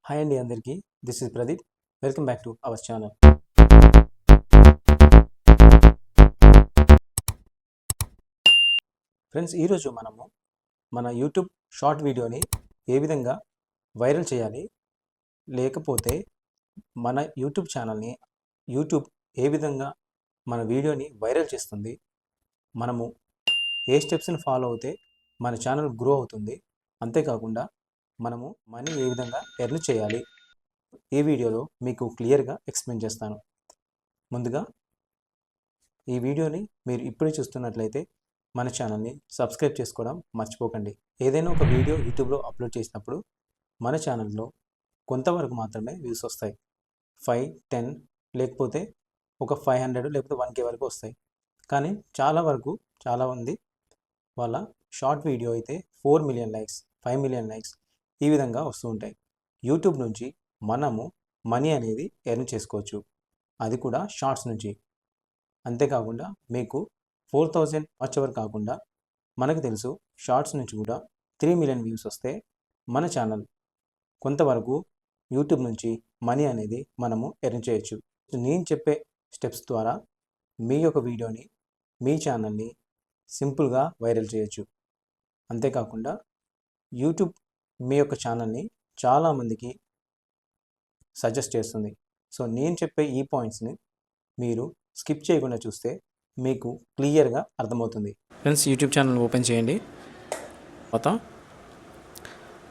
Hi అండి అందరికీ. This is Pradeep. Welcome back to our channel. Friends, ఈరోజు మనము మన యూట్యూబ్ షార్ట్ వీడియోని ఏ విధంగా వైరల్ చేయాలి, లేకపోతే మన యూట్యూబ్ ఛానల్ని యూట్యూబ్ ఏ విధంగా మన వీడియోని వైరల్ చేస్తుంది, మనము ఏ స్టెప్స్ని ఫాలో అవుతే మన ఛానల్ గ్రో అవుతుంది, అంతేకాకుండా మనము మనీ ఏ విధంగా ఎర్న్ చేయాలి, ఈ వీడియోలో మీకు క్లియర్గా ఎక్స్ప్లెయిన్ చేస్తాను. ముందుగా ఈ వీడియోని మీరు ఇప్పుడే చూస్తున్నట్లయితే మన ఛానల్ని సబ్స్క్రైబ్ చేసుకోవడం మర్చిపోకండి. ఏదైనా ఒక వీడియో యూట్యూబ్లో అప్లోడ్ చేసినప్పుడు మన ఛానల్లో కొంతవరకు మాత్రమే వ్యూస్ వస్తాయి. 5, 10 లేకపోతే ఒక 500 లేకపోతే 1K వరకు వస్తాయి. కానీ చాలామంది వాళ్ళ షార్ట్ వీడియో అయితే 4 మిలియన్ లైక్స్, 5 మిలియన్ లైక్స్ ఈ విధంగా వస్తూ ఉంటాయి. యూట్యూబ్ నుంచి మనము మనీ అనేది ఎర్న్ చేసుకోవచ్చు, అది కూడా షార్ట్స్ నుంచి. అంతేకాకుండా మీకు 4000 వాచ్ అవర్ కాకుండా మనకు తెలుసు షార్ట్స్ నుంచి కూడా 3 మిలియన్ వ్యూస్ వస్తే మన ఛానల్ కొంతవరకు యూట్యూబ్ నుంచి మనీ అనేది మనము ఎర్న్ చేయొచ్చు. నేను చెప్పే స్టెప్స్ ద్వారా మీ యొక్క వీడియోని, మీ ఛానల్ని సింపుల్గా వైరల్ చేయొచ్చు. అంతేకాకుండా యూట్యూబ్ మీ యొక్క ఛానల్ని చాలామందికి సజెస్ట్ చేస్తుంది. సో నేను చెప్పే ఈ పాయింట్స్ని మీరు స్కిప్ చేయకుండా చూస్తే మీకు క్లియర్గా అర్థమవుతుంది. ఫ్రెండ్స్, యూట్యూబ్ ఛానల్ ఓపెన్ చేయండి. తర్వాత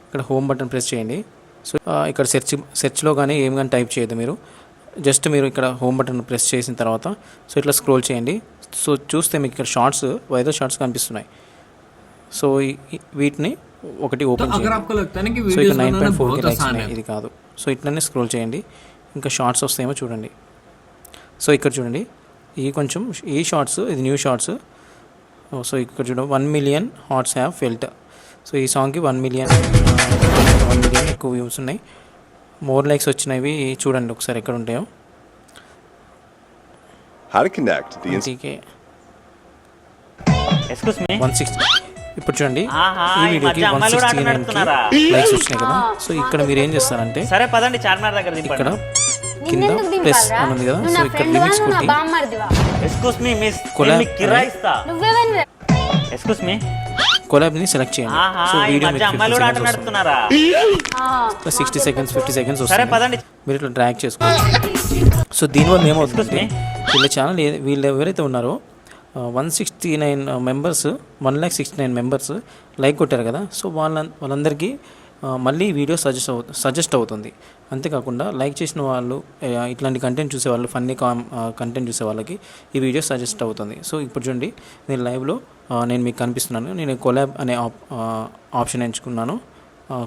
ఇక్కడ హోమ్ బటన్ ప్రెస్ చేయండి. సో ఇక్కడ సెర్చ్లో కానీ ఏం కానీ టైప్ చేయదు. మీరు ఇక్కడ హోమ్ బటన్ ప్రెస్ చేసిన తర్వాత సో ఇట్లా స్క్రోల్ చేయండి. సో చూస్తే మీకు ఇక్కడ వైరల్ షార్ట్స్ కనిపిస్తున్నాయి. సో వీటిని ఒకటి ఓపెన్ చేయండి. సో ఇక్కడ 9.4K లైక్స్ ఉన్నాయి, ఇది కాదు. సో ఇట్లనే స్క్రోల్ చేయండి, ఇంకా షార్ట్స్ వస్తాయేమో చూడండి. సో ఇక్కడ చూడండి, ఈ షార్ట్స్, ఇది న్యూ షార్ట్స్. సో ఇక్కడ చూడండి, 1 million hearts have felt. So ఈ సాంగ్కి 1 మిలియన్ ఎక్కువ వ్యూస్ ఉన్నాయి. మోర్ లైక్స్ వచ్చినవి చూడండి ఒకసారి ఎక్కడ ఉంటాయో. Excuse me. 160. ఇప్పుడు చూడండి, ఈ వీడియోకి 169 లైక్స్ వచ్చినాయి కదా. సో ఇక్కడ మీరు ఏం చేస్తారంటే సరే పదండి చార్మినార్ దగ్గర ఇక్కడ కింద ప్లస్ ఉంది కదా. సో ఇక్కడ లిమిట్స్ కొట్టి ఎక్స్క్యూజ్ మీ మిస్ కొలాబ్ కిరాయి ఇస్తా. ఎక్స్క్యూజ్ మీ కొలాబ్ని సెలెక్ట్ చేయండి. సో వీడియో మీకు 60 సెకండ్స్ 50 సెకండ్స్ సరే పదండి, మీరు ఇట్లా డ్రాగ్ చేసుకోండి. సో దీనివల్ల ఏమవుతుందంటే వీళ్ళ ఛానల్ వీళ్ళు ఎవరైతే ఉన్నారో 169 మెంబర్స్, 169 మెంబర్స్ లైక్ కొట్టారు కదా. సో వాళ్ళందరికీ మళ్ళీ వీడియో సజెస్ట్ అవుతుంది. అంతేకాకుండా లైక్ చేసిన వాళ్ళు, ఇట్లాంటి కంటెంట్ చూసేవాళ్ళు, ఫన్నీ కంటెంట్ చూసే వాళ్ళకి ఈ వీడియో సజెస్ట్ అవుతుంది. సో ఇప్పుడు చూడండి, నేను లైవ్లో నేను మీకు కనిపిస్తున్నాను. నేను కొలాబ్ అనే ఆప్షన్ ఎంచుకున్నాను.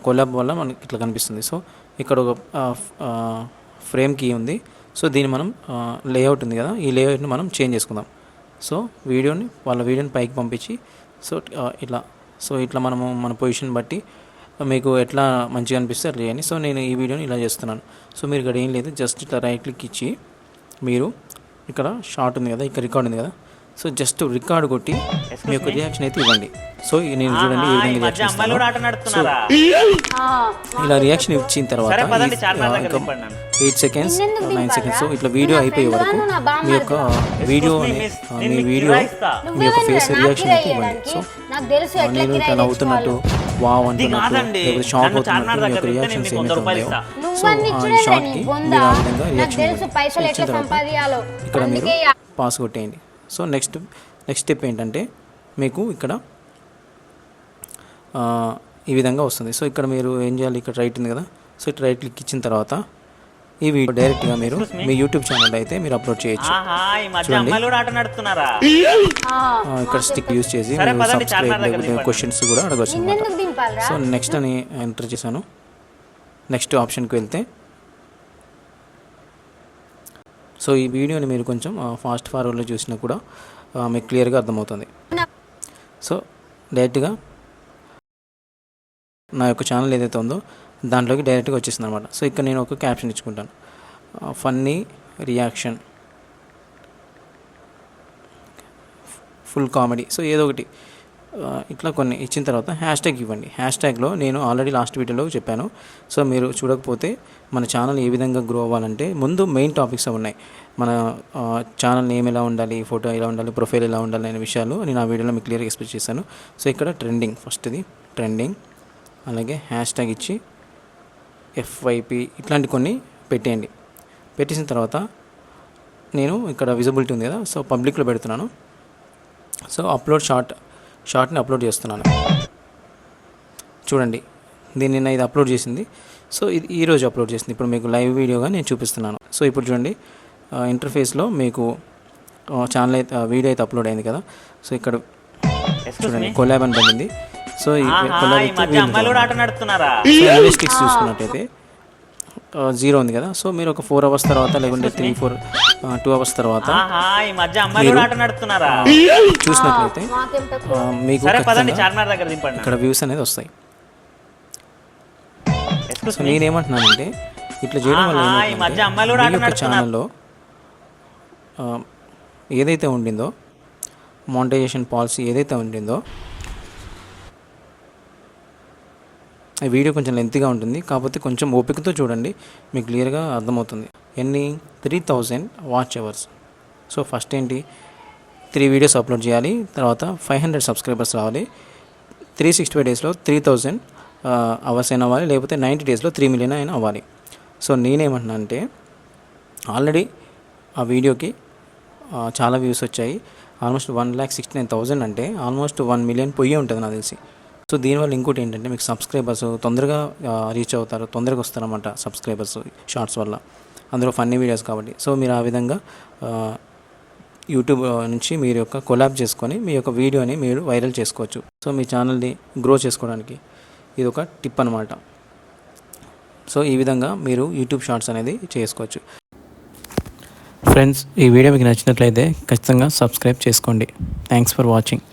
కొలాబ్ వల్ల మనకి ఇట్లా కనిపిస్తుంది. సో ఇక్కడ ఒక ఫ్రేమ్ కీ ఉంది. సో దీన్ని మనం లేఅవుట్ ఉంది కదా, ఈ లేఅవుట్ని మనం చేంజ్ చేసుకుందాం. సో వాళ్ళ వీడియోని పైకి పంపించి ఇట్లా మనము మన పొజిషన్ బట్టి మీకు ఎట్లా మంచిగా అనిపిస్తే అట్లా చేయండి. సో నేను ఈ వీడియోని ఇలా చేస్తున్నాను. సో మీరు ఇక్కడ ఏం లేదు, జస్ట్ ఇట్లా రైట్ క్లిక్ ఇచ్చి మీరు ఇక్కడ షార్ట్ ఉంది కదా, ఇక్కడ రికార్డ్ ఉంది కదా. సో జస్ట్ రికార్డ్ కొట్టి మీ యొక్క రియాక్షన్ అయితే ఇవ్వండి. సో నేను చూడండి ఈ విధంగా రియాక్షన్ ఇస్తాను. సో ఇలా రియాక్షన్ ఇచ్చిన తర్వాత 8 సెకండ్స్ 9 సెకండ్స్ సో ఇట్లా వీడియో అయిపోయే వరకు మీ యొక్క మీ యొక్క ఫేస్ రియాక్షన్ అయితే ఇవ్వండి. సో నేను ఇట్లా నవ్వుతున్నట్టు, వావ్ అంటున్నట్టు, లేకపోతే షాక్ అవుతున్నట్టు మీ యొక్క రియాక్షన్స్ ఏమైతే ఉన్నాయో సో ఈ షార్ట్కి మీరు ఆ విధంగా రియాక్షన్ ఇచ్చిన తర్వాత ఇక్కడ మీరు పాస్ కొట్టేయండి. సో నెక్స్ట్ స్టెప్ ఏంటంటే మీకు ఇక్కడ ఈ విధంగా వస్తుంది. సో ఇక్కడ మీరు ఏం చేయాలి, ఇక్కడ రైట్ ఉంది కదా. సో ఇక్కడ రైట్ క్లిక్ ఇచ్చిన తర్వాత ఈ వీడియో డైరెక్ట్గా మీరు మీ యూట్యూబ్ ఛానల్ అయితే మీరు అప్లోడ్ చేయొచ్చు. చూడండి, ఇక్కడ స్టిక్ యూజ్ చేసి మీరు సబ్స్క్రైబ్ లేకపోతే క్వశ్చన్స్ కూడా అడగచ్చు అనమాట. సో నెక్స్ట్ అని ఎంటర్ చేశాను. నెక్స్ట్ ఆప్షన్కి వెళ్తే సో ఈ వీడియోని మీరు కొంచెం ఫాస్ట్ ఫార్వర్డ్లో చూసినా కూడా మీకు క్లియర్గా అర్థమవుతుంది. సో డైరెక్ట్గా నా యొక్క ఛానల్ ఏదైతే ఉందో దాంట్లోకి డైరెక్ట్గా వచ్చేసింది అనమాట. సో ఇక్కడ నేను ఒక క్యాప్షన్ ఇచ్చుకుంటాను, funny reaction, full comedy. So ఏదో ఒకటి ఇట్లా కొన్ని ఇచ్చిన తర్వాత హ్యాష్ ట్యాగ్ ఇవ్వండి. హ్యాష్ ట్యాగ్లో నేను ఆల్రెడీ లాస్ట్ వీడియోలో చెప్పాను. సో మీరు చూడకపోతే మన ఛానల్ ఏ విధంగా గ్రో అవ్వాలంటే ముందు మెయిన్ టాపిక్స్ ఉన్నాయి. మన ఛానల్ నేమ్ ఎలా ఉండాలి, ఫోటో ఎలా ఉండాలి, ప్రొఫైల్ ఎలా ఉండాలి అనే విషయాలు నేను ఆ వీడియోలో మీకు క్లియర్గా ఎక్స్ప్లెయిన్ చేశాను. సో ఇక్కడ ట్రెండింగ్, ఫస్ట్ది ట్రెండింగ్, అలాగే హ్యాష్ ట్యాగ్ ఇచ్చి FYP ఇట్లాంటి కొన్ని పెట్టేయండి. పెట్టేసిన తర్వాత నేను ఇక్కడ విజిబిలిటీ ఉంది కదా, సో పబ్లిక్లో పెడుతున్నాను. సో అప్లోడ్ షార్ట్ని అప్లోడ్ చేస్తున్నాను. చూడండి, దీన్ని నేను ఇది అప్లోడ్ చేసింది. సో ఇది ఈరోజు అప్లోడ్ చేసింది. ఇప్పుడు మీకు లైవ్ వీడియోగా నేను చూపిస్తున్నాను. సో ఇప్పుడు చూడండి, ఇంటర్ఫేస్లో మీకు ఛానల్ అయితే వీడియో అయితే అప్లోడ్ అయింది కదా. సో ఇక్కడ చూడండి కొలాబ్ అని పడింది. సో ఈ అనలిస్టిక్స్ చూసుకున్నట్టయితే 0 ఉంది కదా. సో మీరు ఒక 4 అవర్స్ తర్వాత లేకుంటే 2 అవర్స్ తర్వాత చూసినట్లయితే మీకు ఇక్కడ వ్యూస్ అనేది వస్తాయి. సో నేనేమంటున్నానంటే ఇట్లా చేయడం వల్ల మీ యొక్క ఛానల్లో ఏదైతే ఉండిందో మానిటైజేషన్ పాలసీ ఏదైతే ఉండిందో, ఈ వీడియో కొంచెం లెంతీగా ఉంటుంది, కాకపోతే కొంచెం ఓపికతో చూడండి, మీకు క్లియర్గా అర్థమవుతుంది. 3000 వాచ్ అవర్స్. సో ఫస్ట్ ఏంటి, 3 వీడియోస్ అప్లోడ్ చేయాలి, తర్వాత 500 సబ్స్క్రైబర్స్ రావాలి, 365 డేస్లో 3000 అవర్స్ అయినా అవ్వాలి, లేకపోతే 90 డేస్లో 3 మిలియన్ అయినా అవ్వాలి. సో నేనేమంటున్నా అంటే ఆల్రెడీ ఆ వీడియోకి చాలా వ్యూస్ వచ్చాయి. ఆల్మోస్ట్ 1,69,000 అంటే ఆల్మోస్ట్ 1 మిలియన్ పొయ్యి ఉంటుంది నాకు తెలిసి. సో దీనివల్ల ఇంకోటి ఏంటంటే మీకు సబ్స్క్రైబర్స్ తొందరగా రీచ్ అవుతారు, తొందరగా వస్తారన్నమాట సబ్స్క్రైబర్స్ షార్ట్స్ వల్ల, అందులో ఫన్నీ వీడియోస్ కాబట్టి. సో మీరు ఆ విధంగా యూట్యూబ్ నుంచి మీరు యొక్క కొలాబ్ చేసుకొని మీ యొక్క వీడియోని మీరు వైరల్ చేసుకోవచ్చు. సో మీ ఛానల్ని గ్రో చేసుకోవడానికి ఇది ఒక టిప్ అనమాట. సో ఈ విధంగా మీరు యూట్యూబ్ షార్ట్స్ అనేది చేసుకోవచ్చు. ఫ్రెండ్స్, ఈ వీడియో మీకు నచ్చినట్లయితే ఖచ్చితంగా సబ్స్క్రైబ్ చేసుకోండి. Thanks for watching.